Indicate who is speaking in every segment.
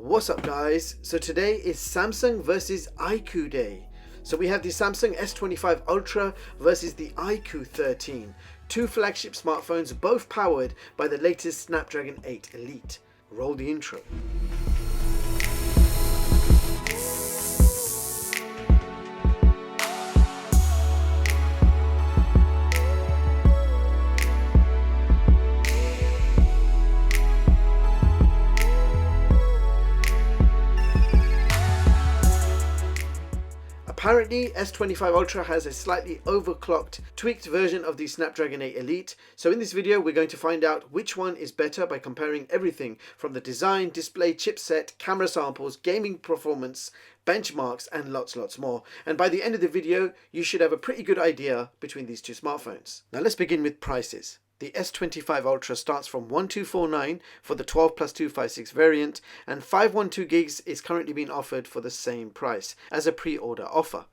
Speaker 1: What's up guys? So today is Samsung versus IQOO day. So we have the Samsung S25 Ultra versus the IQOO 13. Two flagship smartphones, both powered by the latest Snapdragon 8 Elite. Roll the intro. Apparently, S25 Ultra has a slightly overclocked, tweaked version of the Snapdragon 8 Elite. So in this video, we're going to find out which one is better by comparing everything from the design, display, chipset, camera samples, gaming performance, benchmarks, and lots more. And by the end of the video, you should have a pretty good idea between these two smartphones. Now let's begin with prices. The S25 Ultra starts from 1249 for the 12 plus 256 variant, and 512 gigs is currently being offered for the same price as a pre-order offer.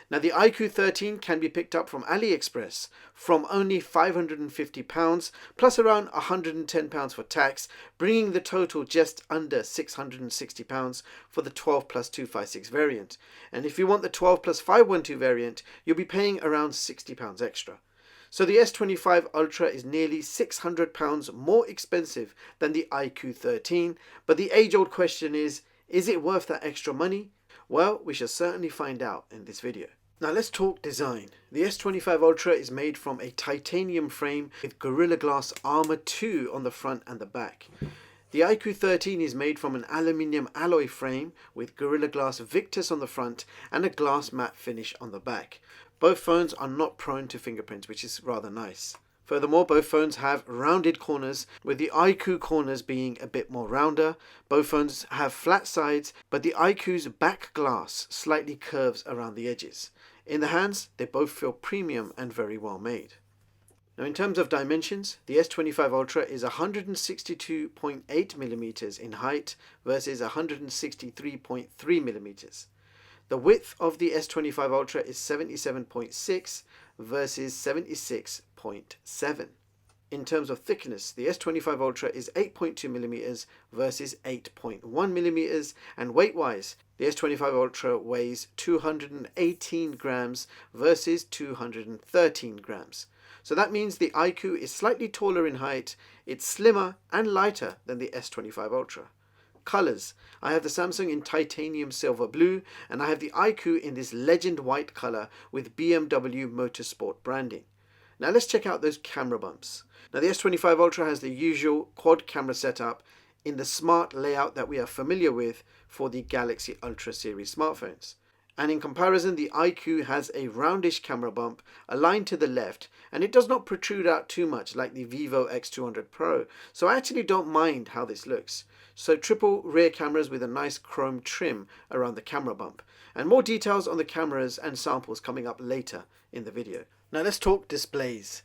Speaker 1: Now the IQOO 13 can be picked up from AliExpress from only £550 plus around £110 for tax, bringing the total just under £660 for the 12 plus 256 variant. And if you want the 12 plus 512 variant, you'll be paying around £60 extra. So the S25 Ultra is nearly £600 more expensive than the IQOO 13, but the age-old question is it worth that extra money? Well, we shall certainly find out in this video. Now let's talk design. The S25 Ultra is made from a titanium frame with Gorilla Glass Armor 2 on the front and the back. The IQOO 13 is made from an aluminium alloy frame with Gorilla Glass Victus on the front and a glass matte finish on the back. Both phones are not prone to fingerprints, which is rather nice. Furthermore, both phones have rounded corners, with the IQOO corners being a bit more rounder. Both phones have flat sides, but the IQOO's back glass slightly curves around the edges. In the hands, they both feel premium and very well made. Now in terms of dimensions, the S25 Ultra is 162.8mm in height versus 163.3mm. The width of the S25 Ultra is 77.6 versus 76.7. In terms of thickness, the S25 Ultra is 8.2mm versus 8.1mm, and weight-wise, the S25 Ultra weighs 218 grams versus 213 grams. So that means the IQOO is slightly taller in height, it's slimmer and lighter than the S25 Ultra. Colors. I have the Samsung in titanium silver blue, and I have the IQOO in this legend white color with BMW Motorsport branding. Now let's check out those camera bumps. Now the S25 Ultra has the usual quad camera setup in the smart layout that we are familiar with for the Galaxy Ultra series smartphones. And in comparison, the IQOO has a roundish camera bump aligned to the left, and it does not protrude out too much like the Vivo X200 Pro, so I actually don't mind how this looks. So triple rear cameras with a nice chrome trim around the camera bump, and more details on the cameras and samples coming up later in the video. Now let's talk displays.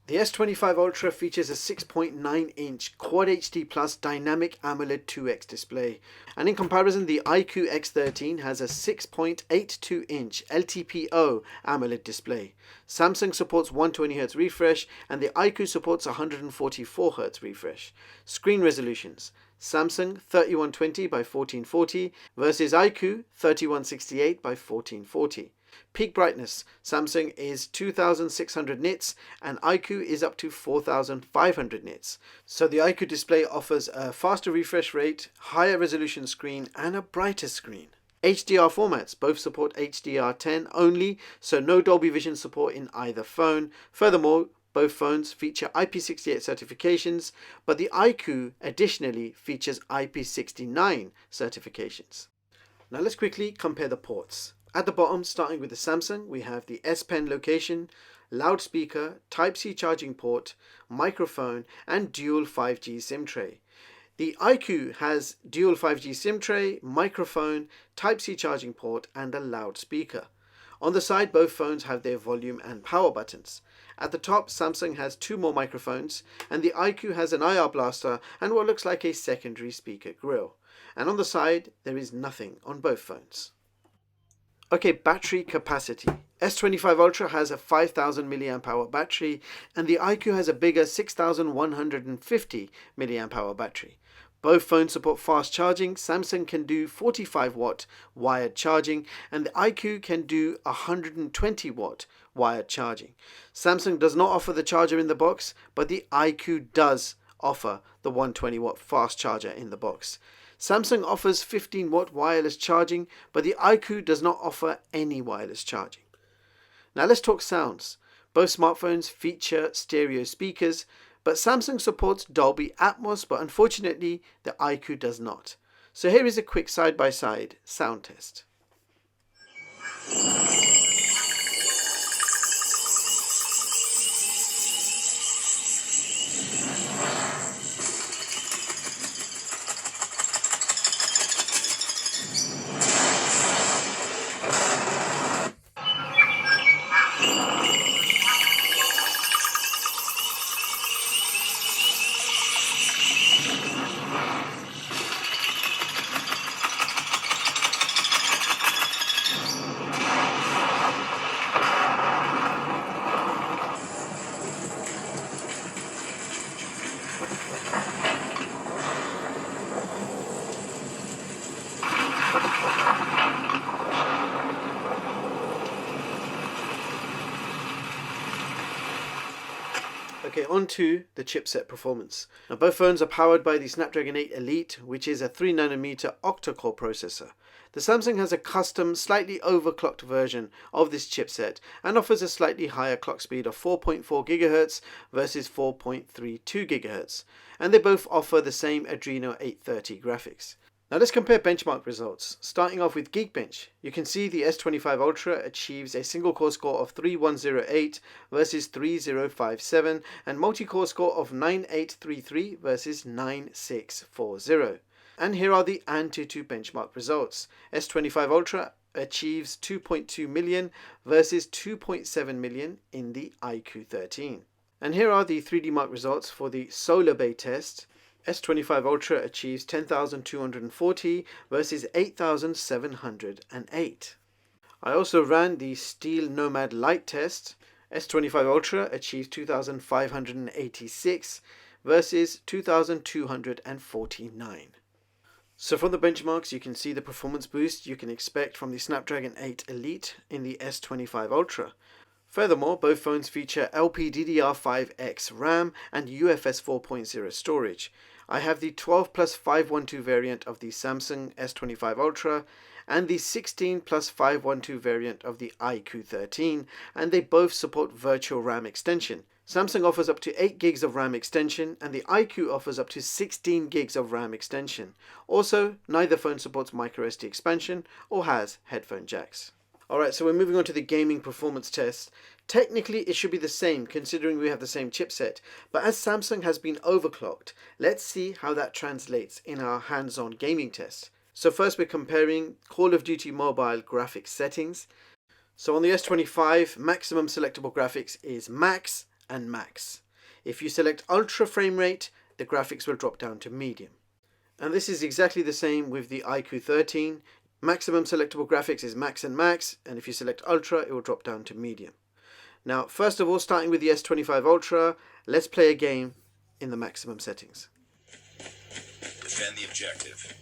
Speaker 1: The S25 Ultra features a 6.9-inch Quad HD Plus Dynamic AMOLED 2X display, and in comparison the IQOO X13 has a 6.82-inch LTPO AMOLED display. Samsung supports 120Hz refresh and the IQOO supports 144Hz refresh. Screen resolutions: Samsung 3120 by 1440 versus IQOO 3168 by 1440. Peak brightness: Samsung is 2600 nits and IQOO is up to 4500 nits. So the IQOO display offers a faster refresh rate, higher resolution screen and a brighter screen. HDR formats: both support HDR10 only, so no Dolby Vision support in either phone. Furthermore, both phones feature IP68 certifications, but the IQOO additionally features IP69 certifications. Now let's quickly compare the ports. At the bottom, starting with the Samsung, we have the S Pen location, loudspeaker, Type-C charging port, microphone, and dual 5G SIM tray. The IQOO has dual 5G SIM tray, microphone, Type-C charging port, and a loudspeaker. On the side, both phones have their volume and power buttons. At the top, Samsung has two more microphones, and the IQOO has an IR blaster and what looks like a secondary speaker grille. And on the side, there is nothing on both phones. Okay, battery capacity. S25 Ultra has a 5000 mAh battery and the IQOO has a bigger 6150 mAh battery. Both phones support fast charging. Samsung can do 45 watt wired charging and the IQOO can do 120 watt wired charging. Samsung does not offer the charger in the box, but the IQOO does offer the 120 watt fast charger in the box. Samsung offers 15 watt wireless charging, but the IQOO does not offer any wireless charging. Now let's talk sounds. Both smartphones feature stereo speakers, but Samsung supports Dolby Atmos, but unfortunately the IQOO does not. So here is a quick side-by-side sound test. Okay, on to the chipset performance. Now both phones are powered by the Snapdragon 8 Elite, which is a 3nm octa-core processor. The Samsung has a custom, slightly overclocked version of this chipset and offers a slightly higher clock speed of 4.4 GHz versus 4.32 GHz, and they both offer the same Adreno 830 graphics. Now let's compare benchmark results. Starting off with Geekbench, you can see the S25 Ultra achieves a single core score of 3108 versus 3057 and multi-core score of 9833 versus 9640. And here are the AnTuTu benchmark results. S25 Ultra achieves 2.2 million versus 2.7 million in the IQOO 13. And here are the 3D Mark results for the Solar Bay test. S25 Ultra achieves 10,240 versus 8,708. I also ran the Steel Nomad Light test. S25 Ultra achieves 2,586 versus 2,249. So from the benchmarks, you can see the performance boost you can expect from the Snapdragon 8 Elite in the S25 Ultra. Furthermore, both phones feature LPDDR5X RAM and UFS 4.0 storage. I have the 12+512 variant of the Samsung S25 Ultra and the 16+512 variant of the IQOO 13, and they both support virtual RAM extension. Samsung offers up to 8 gigs of RAM extension and the IQOO offers up to 16 gigs of RAM extension. Also, neither phone supports microSD expansion or has headphone jacks. Alright, so we're moving on to the gaming performance test. Technically, it should be the same considering we have the same chipset, but as Samsung has been overclocked, let's see how that translates in our hands-on gaming test. So first we're comparing Call of Duty Mobile graphics settings. So on the S25, maximum selectable graphics is max and max. If you select ultra frame rate, the graphics will drop down to medium. And this is exactly the same with the IQOO 13. Maximum selectable graphics is max and max, and if you select ultra, it will drop down to medium. Now, first of all, starting with the S25 Ultra, let's play a game in the maximum settings.
Speaker 2: Defend the objective.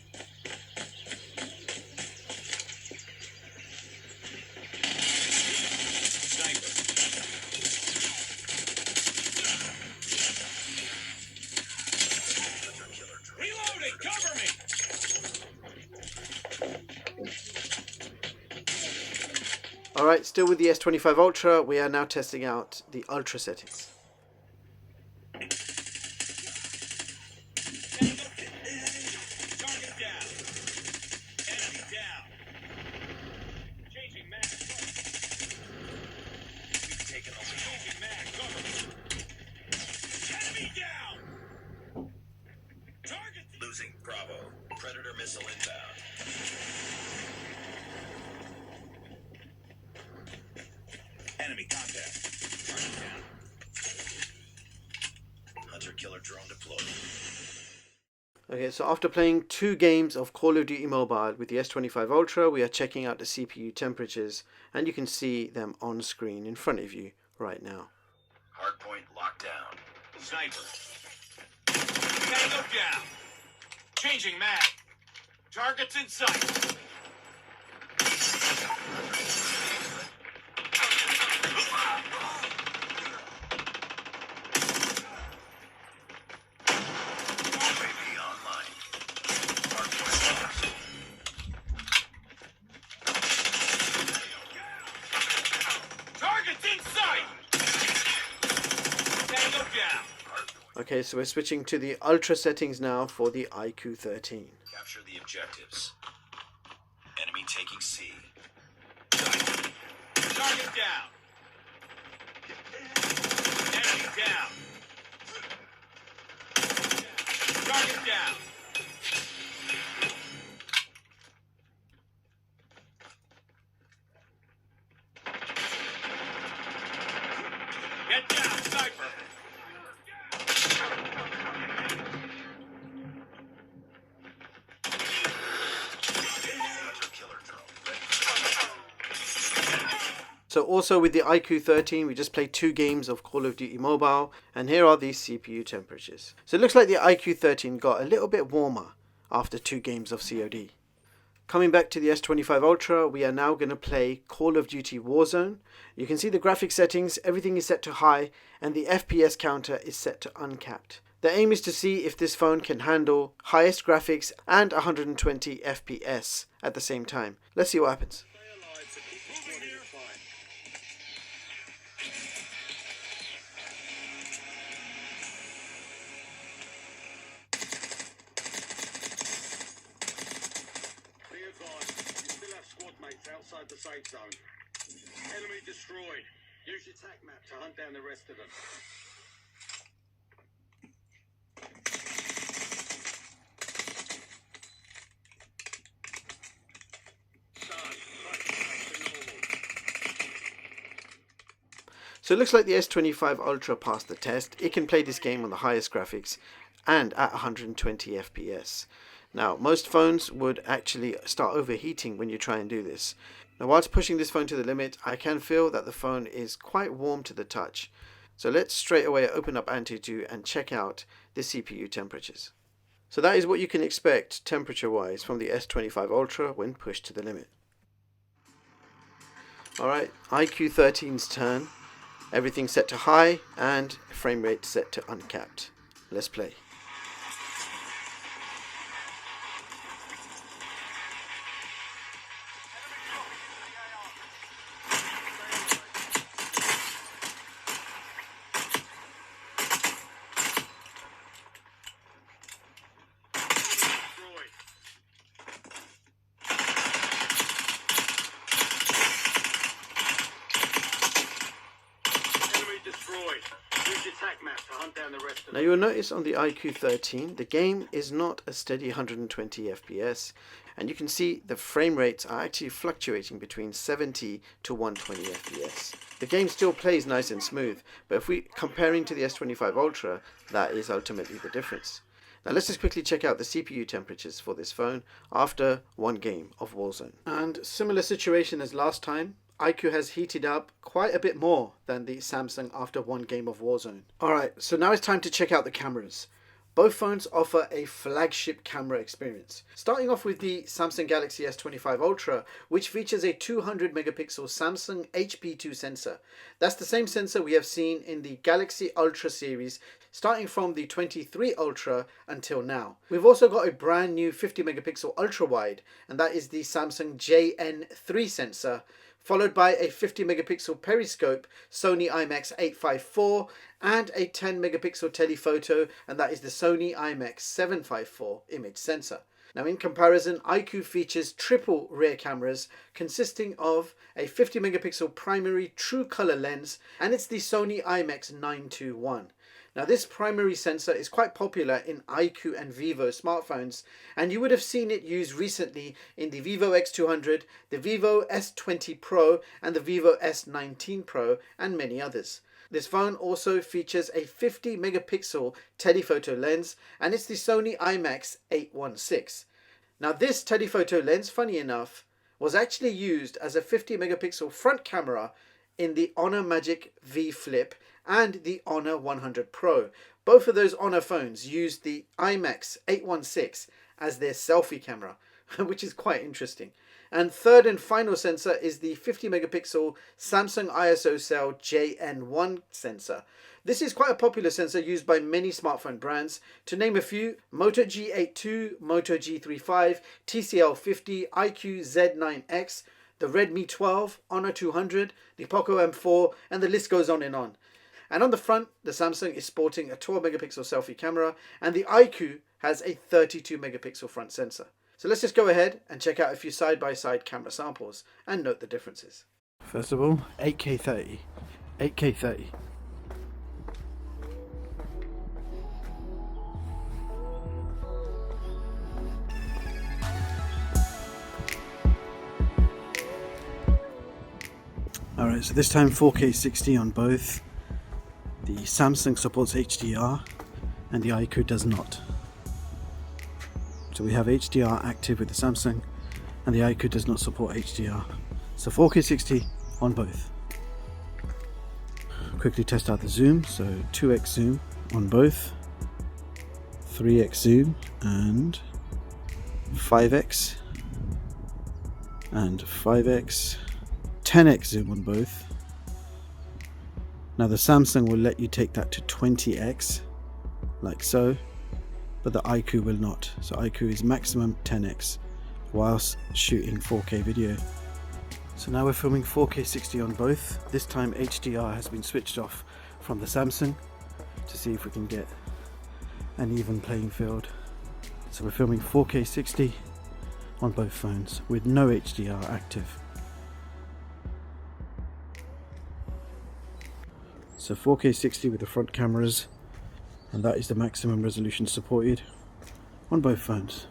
Speaker 2: Sniper. Reloading! Cover me!
Speaker 1: Alright, still with the S25 Ultra, we are now testing out the Ultra settings.
Speaker 2: Target down. Enemy down. Changing mag. We've taken over. Changing mag. Cover. Enemy down. Target losing Bravo. Predator missile inbound. Enemy contact. Target down. Hunter killer drone deployed.
Speaker 1: Okay, so after playing 2 games of Call of Duty Mobile with the S25 Ultra, we are checking out the CPU temperatures, and you can see them on screen in front of you right now.
Speaker 2: Hardpoint locked down. Sniper. Tango down. Changing mag. Targets in sight.
Speaker 3: UAV online.
Speaker 2: Targets in sight. Tango down.
Speaker 1: Okay, so we're switching to the Ultra settings now for the IQOO 13.
Speaker 3: Capture the objectives. Enemy taking C.
Speaker 2: Target down. Enemy down. Target down. Get down, sniper.
Speaker 3: Hunter killer drone.
Speaker 1: So also with the IQOO 13, we just played 2 games of Call of Duty Mobile, and here are the CPU temperatures. So it looks like the IQOO 13 got a little bit warmer after 2 games of COD. Coming back to the S25 Ultra, we are now going to play Call of Duty Warzone. You can see the graphics settings, everything is set to high, and the FPS counter is set to uncapped. The aim is to see if this phone can handle highest graphics and 120 FPS at the same time. Let's see what happens.
Speaker 4: Outside the safe zone. Enemy destroyed. Use your tac map to hunt down the rest of them.
Speaker 1: So it looks like the S25 Ultra passed the test. It can play this game on the highest graphics and at 120 FPS. Now, most phones would actually start overheating when you try and do this. Now, whilst pushing this phone to the limit, I can feel that the phone is quite warm to the touch. So let's straight away open up Antutu and check out the CPU temperatures. So that is what you can expect temperature-wise from the S25 Ultra when pushed to the limit. Alright, IQOO 13's turn. Everything set to high and frame rate set to uncapped. Let's play. Now you will notice on the IQOO 13 the game is not a steady 120 FPS, and you can see the frame rates are actually fluctuating between 70 to 120 FPS. The game still plays nice and smooth, but if we comparing to the S25 Ultra, that is ultimately the difference. Now let's just quickly check out the CPU temperatures for this phone after one game of Warzone. And similar situation as last time, IQOO has heated up quite a bit more than the Samsung after one game of Warzone. Alright, so now it's time to check out the cameras. Both phones offer a flagship camera experience. Starting off with the Samsung Galaxy S25 Ultra, which features a 200 megapixel Samsung HP2 sensor. That's the same sensor we have seen in the Galaxy Ultra series, starting from the 23 Ultra until now. We've also got a brand new 50 megapixel ultra wide, and that is the Samsung JN3 sensor, followed by a 50 megapixel periscope Sony IMX854 and a 10 megapixel telephoto, and that is the Sony IMX754 image sensor. Now in comparison, IQOO features triple rear cameras consisting of a 50 megapixel primary true color lens, and it's the Sony IMX921. Now this primary sensor is quite popular in IQOO and Vivo smartphones, and you would have seen it used recently in the Vivo X200, the Vivo S20 Pro and the Vivo S19 Pro and many others. This phone also features a 50 megapixel telephoto lens, and it's the Sony IMX816. Now this telephoto lens, funny enough, was actually used as a 50 megapixel front camera in the Honor Magic V Flip and the Honor 100 Pro. Both of those Honor phones used the IMX816 as their selfie camera, which is quite interesting. And third and final sensor is the 50 megapixel Samsung ISO cell JN1 sensor. This is quite a popular sensor used by many smartphone brands. To name a few: Moto G82, Moto G35, TCL 50, IQOO Z9X, the Redmi 12, Honor 200, the Poco M4, and the list goes on and on. And on the front, the Samsung is sporting a 12 megapixel selfie camera, and the IQOO has a 32 megapixel front sensor. So let's just go ahead and check out a few side-by-side camera samples and note the differences.
Speaker 5: First of all, 8K 30, 8K 30. Alright, so this time 4K 60 on both. The Samsung supports HDR and the IQOO does not. So we have HDR active with the Samsung and the IQOO does not support HDR. So 4K 60 on both. Quickly test out the zoom. So 2x zoom on both, 3x zoom and 5x and 5x, 10x zoom on both. Now the Samsung will let you take that to 20x like so, but the IQOO will not. So IQOO is maximum 10x whilst shooting 4K video. So now we're filming 4K 60 on both. This time HDR has been switched off from the Samsung to see if we can get an even playing field. So we're filming 4K 60 on both phones with no HDR active. So 4K 60 with the front cameras, and that is the maximum resolution supported on both phones.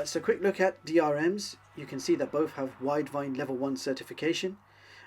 Speaker 5: So quick look at DRMs. You can see that both have Widevine Level 1 certification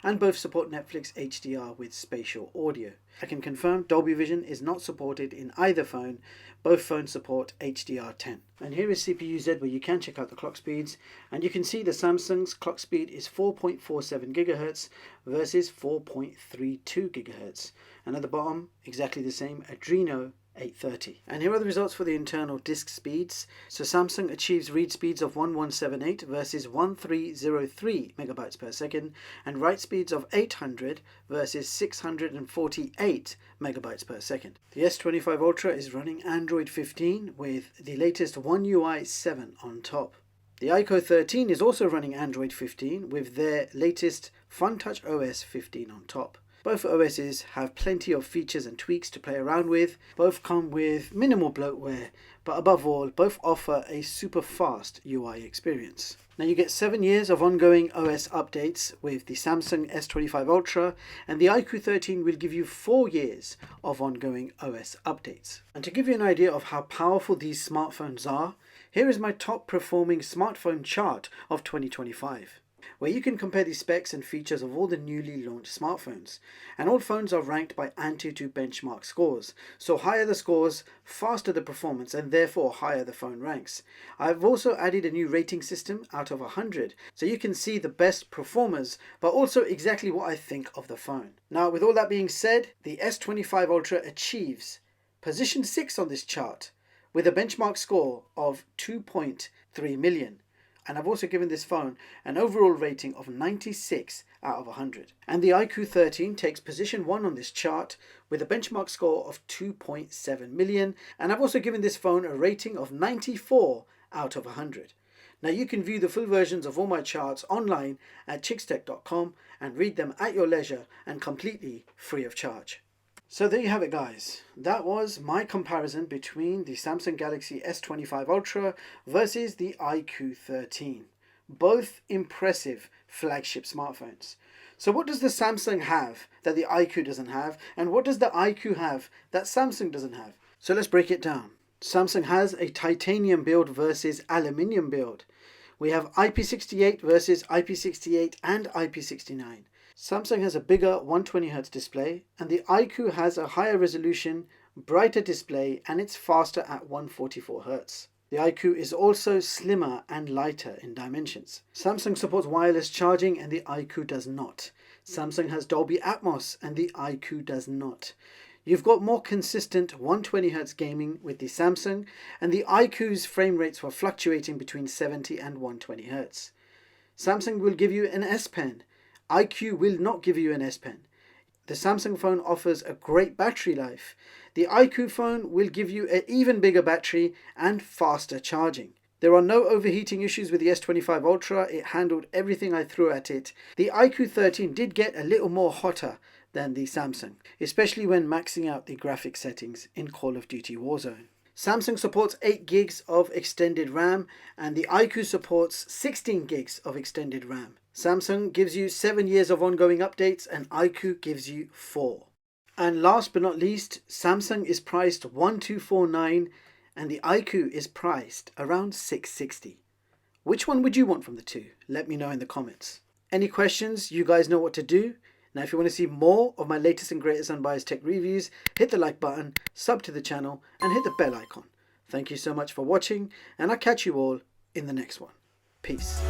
Speaker 5: and both support Netflix HDR with spatial audio. I can confirm Dolby Vision is not supported in either phone. Both phones support HDR10. And here is CPU-Z, where you can check out the clock speeds, and you can see the Samsung's clock speed is 4.47 GHz versus 4.32 GHz. And at the bottom, exactly the same Adreno 830. And here are the results for the internal disk speeds. So Samsung achieves read speeds of 1178 versus 1303 megabytes per second, and write speeds of 800 versus 648 megabytes per second. The S25 Ultra is running Android 15 with the latest One UI 7 on top. The IQOO 13 is also running Android 15 with their latest FunTouch OS 15 on top. Both OSs have plenty of features and tweaks to play around with. Both come with minimal bloatware, but above all, both offer a super fast UI experience. Now you get 7 years of ongoing OS updates with the Samsung S25 Ultra, and the IQOO 13 will give you 4 years of ongoing OS updates. And to give you an idea of how powerful these smartphones are, here is my top performing smartphone chart of 2025. Where you can compare the specs and features of all the newly launched smartphones. And all phones are ranked by Antutu benchmark scores. So higher the scores, faster the performance, and therefore higher the phone ranks. I've also added a new rating system out of 100, so you can see the best performers, but also exactly what I think of the phone. Now, with all that being said, the S25 Ultra achieves position 6 on this chart with a benchmark score of 2.3 million. And I've also given this phone an overall rating of 96 out of 100. And the IQOO 13 takes position 1 on this chart with a benchmark score of 2.7 million. And I've also given this phone a rating of 94 out of 100. Now you can view the full versions of all my charts online at chicstech.com and read them at your leisure and completely free of charge. So there you have it, guys. That was my comparison between the Samsung Galaxy S25 Ultra versus the IQOO 13. Both impressive flagship smartphones. So what does the Samsung have that the IQOO doesn't have, and what does the IQOO have that Samsung doesn't have? So let's break it down. Samsung has a titanium build versus aluminium build. We have IP68 versus IP68 and IP69. Samsung has a bigger 120Hz display, and the IQOO has a higher resolution, brighter display, and it's faster at 144Hz. The IQOO is also slimmer and lighter in dimensions. Samsung supports wireless charging and the IQOO does not. Samsung has Dolby Atmos and the IQOO does not. You've got more consistent 120Hz gaming with the Samsung, and the IQOO's frame rates were fluctuating between 70 and 120Hz. Samsung will give you an S Pen. IQOO will not give you an S Pen. The Samsung phone offers a great battery life. The IQOO phone will give you an even bigger battery and faster charging. There are no overheating issues with the S25 Ultra. It handled everything I threw at it. The IQOO 13 did get a little more hotter than the Samsung, especially when maxing out the graphic settings in Call of Duty Warzone. Samsung supports 8 gigs of extended RAM and the IQOO supports 16 gigs of extended RAM. Samsung gives you 7 years of ongoing updates and IQOO gives you 4. And last but not least, Samsung is priced 1249 and the IQOO is priced around 660. Which one would you want from the two? Let me know in the comments. Any questions? You guys know what to do. Now if you want to see more of my latest and greatest unbiased tech reviews, hit the like button, sub to the channel and hit the bell icon. Thank you so much for watching and I'll catch you all in the next one. Peace.